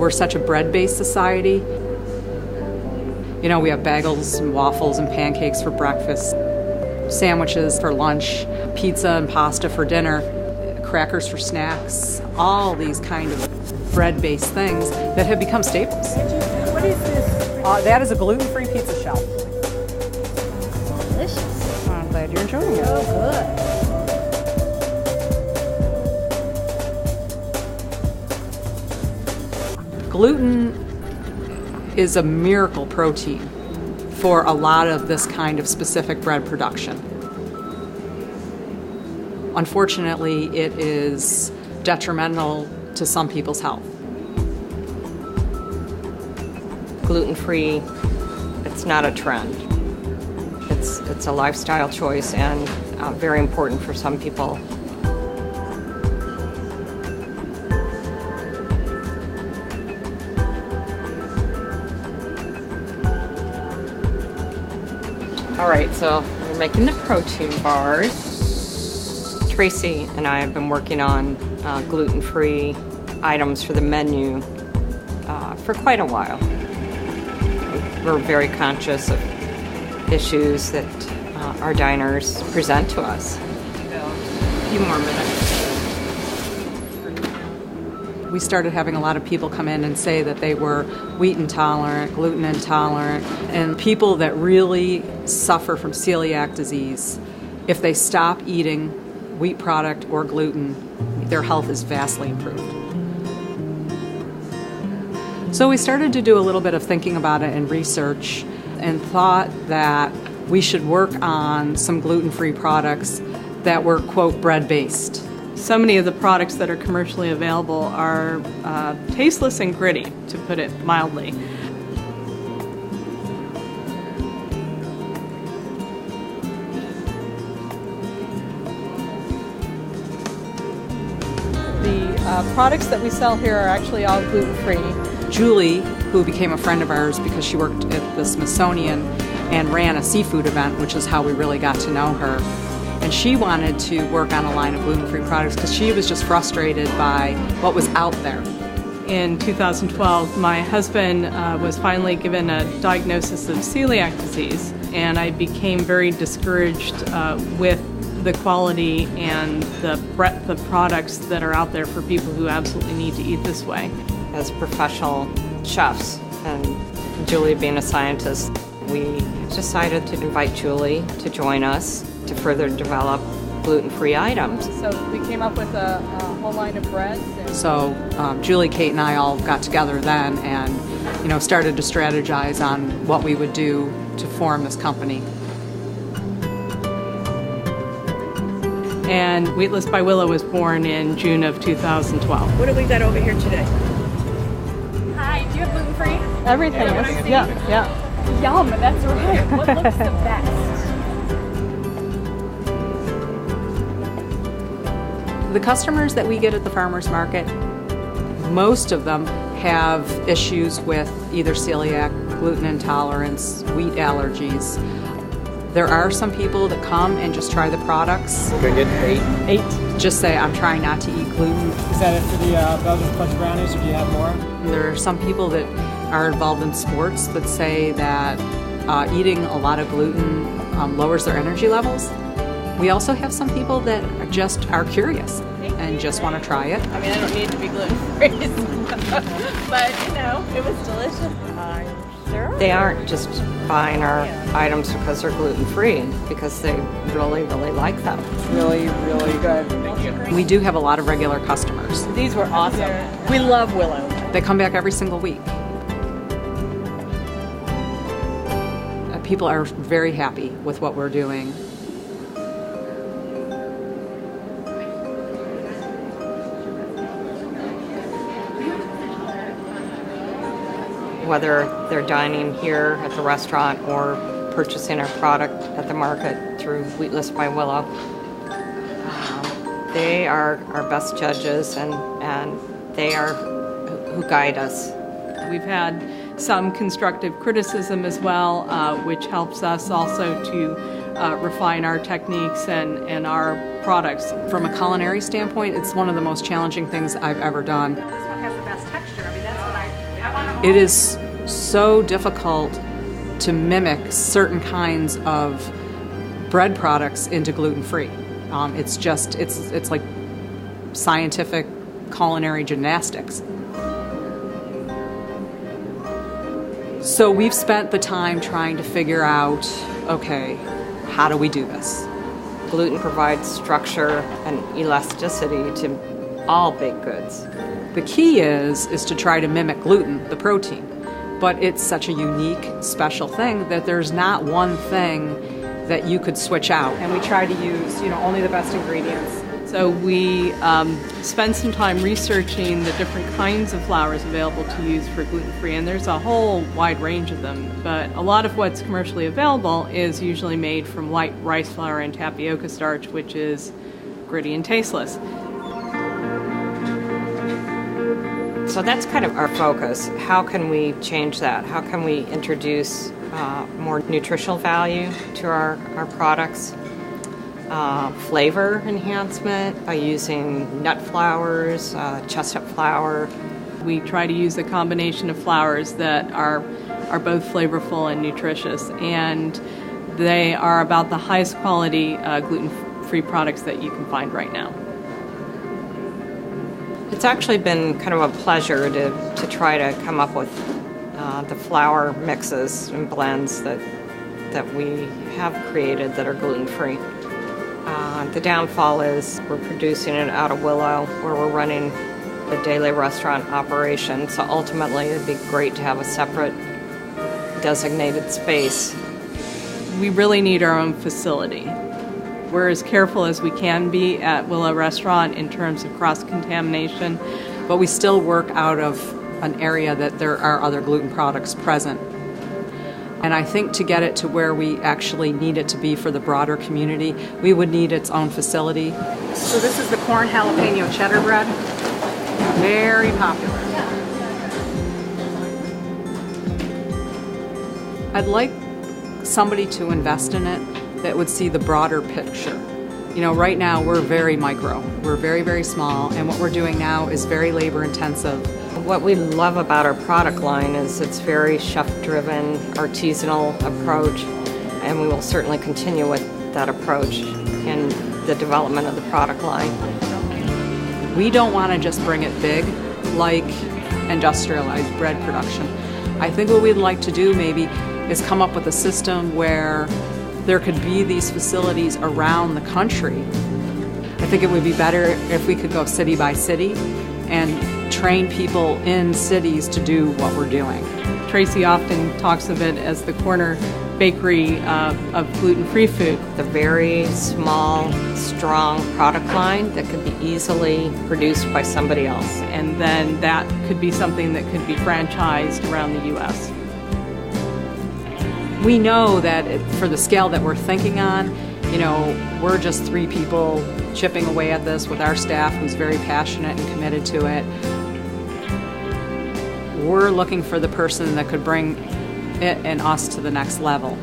We're such a bread-based society. You know, we have bagels and waffles and pancakes for breakfast, sandwiches for lunch, pizza and pasta for dinner, crackers for snacks, all these kind of bread-based things that have become staples. What is this? That is a gluten-free pizza shell. Delicious. I'm glad you're enjoying it. Oh, good. Gluten is a miracle protein for a lot of this kind of specific bread production. Unfortunately, it is detrimental to some people's health. Gluten-free, it's not a trend. It's a lifestyle choice and very important for some people. All right, so we're making the protein bars. Tracy and I have been working on gluten-free items for the menu for quite a while. We're very conscious of issues that our diners present to us. A few more minutes. We started having a lot of people come in and say that they were wheat intolerant, gluten intolerant, and people that really suffer from celiac disease, if they stop eating wheat product or gluten, their health is vastly improved. So we started to do a little bit of thinking about it and research and thought that we should work on some gluten-free products that were, quote, bread-based. So many of the products that are commercially available are tasteless and gritty, to put it mildly. The products that we sell here are actually all gluten-free. Julie, who became a friend of ours because she worked at the Smithsonian and ran a seafood event, which is how we really got to know her. And she wanted to work on a line of gluten-free products because she was just frustrated by what was out there. In 2012, my husband was finally given a diagnosis of celiac disease, and I became very discouraged with the quality and the breadth of products that are out there for people who absolutely need to eat this way. As professional chefs, and Julie being a scientist, we decided to invite Julie to join us to further develop gluten-free items. So we came up with a whole line of breads. So Julie, Kate, and I all got together then and started to strategize on what we would do to form this company. And Wheatless by Willow was born in June of 2012. What have we got over here today? Hi, do you have gluten-free? Everything is, yeah. Yum, that's right. What looks the best? The customers that we get at the farmers market, most of them have issues with either celiac, gluten intolerance, wheat allergies. There are some people that come and just try the products. Can I get 8? Just say, I'm trying not to eat gluten. Is that it for the Belgian fudge brownies, or do you have more? There are some people that are involved in sports that say that eating a lot of gluten lowers their energy levels. We also have some people that just are curious and just want to try it. I mean, I don't need to be gluten-free, but, it was delicious. Sure. They aren't just buying our items because they're gluten-free, because they really, really like them. It's really, really good. Thank you. We do have a lot of regular customers. These were awesome. We love Willow. They come back every single week. People are very happy with what we're doing. Whether they're dining here at the restaurant or purchasing our product at the market through Wheatless by Willow, they are our best judges, and they are who guide us. We've had some constructive criticism as well, which helps us also to refine our techniques and our products. From a culinary standpoint, it's one of the most challenging things I've ever done. This one has the best texture. I mean, that's what I It is so difficult to mimic certain kinds of bread products into gluten-free. It's like scientific culinary gymnastics. So we've spent the time trying to figure out, okay, how do we do this? Gluten provides structure and elasticity to all baked goods. The key is to try to mimic gluten, the protein. But it's such a unique, special thing that there's not one thing that you could switch out. And we try to use, only the best ingredients. So we spend some time researching the different kinds of flours available to use for gluten-free, and there's a whole wide range of them. But a lot of what's commercially available is usually made from white rice flour and tapioca starch, which is gritty and tasteless. So that's kind of our focus. How can we change that? How can we introduce more nutritional value to our products? Flavor enhancement by using nut flours, chestnut flour. We try to use a combination of flours that are both flavorful and nutritious, and they are about the highest quality gluten-free products that you can find right now. It's actually been kind of a pleasure to try to come up with the flour mixes and blends that we have created that are gluten-free. The downfall is we're producing it out of Willow, where we're running a daily restaurant operation. So ultimately, it'd be great to have a separate designated space. We really need our own facility. We're as careful as we can be at Willow Restaurant in terms of cross-contamination, but we still work out of an area that there are other gluten products present. And I think to get it to where we actually need it to be for the broader community, we would need its own facility. So this is the corn jalapeno cheddar bread. Very popular. I'd like somebody to invest in it that would see the broader picture. Right now we're very micro. We're very, very small, and what we're doing now is very labor intensive. What we love about our product line is it's very chef-driven, artisanal approach, and we will certainly continue with that approach in the development of the product line. We don't want to just bring it big like industrialized bread production. I think what we'd like to do maybe is come up with a system where there could be these facilities around the country. I think it would be better if we could go city by city and train people in cities to do what we're doing. Tracy often talks of it as the corner bakery of gluten-free food. The very small, strong product line that could be easily produced by somebody else. And then that could be something that could be franchised around the U.S. We know that for the scale that we're thinking on, we're just 3 people chipping away at this with our staff who's very passionate and committed to it. We're looking for the person that could bring it and us to the next level.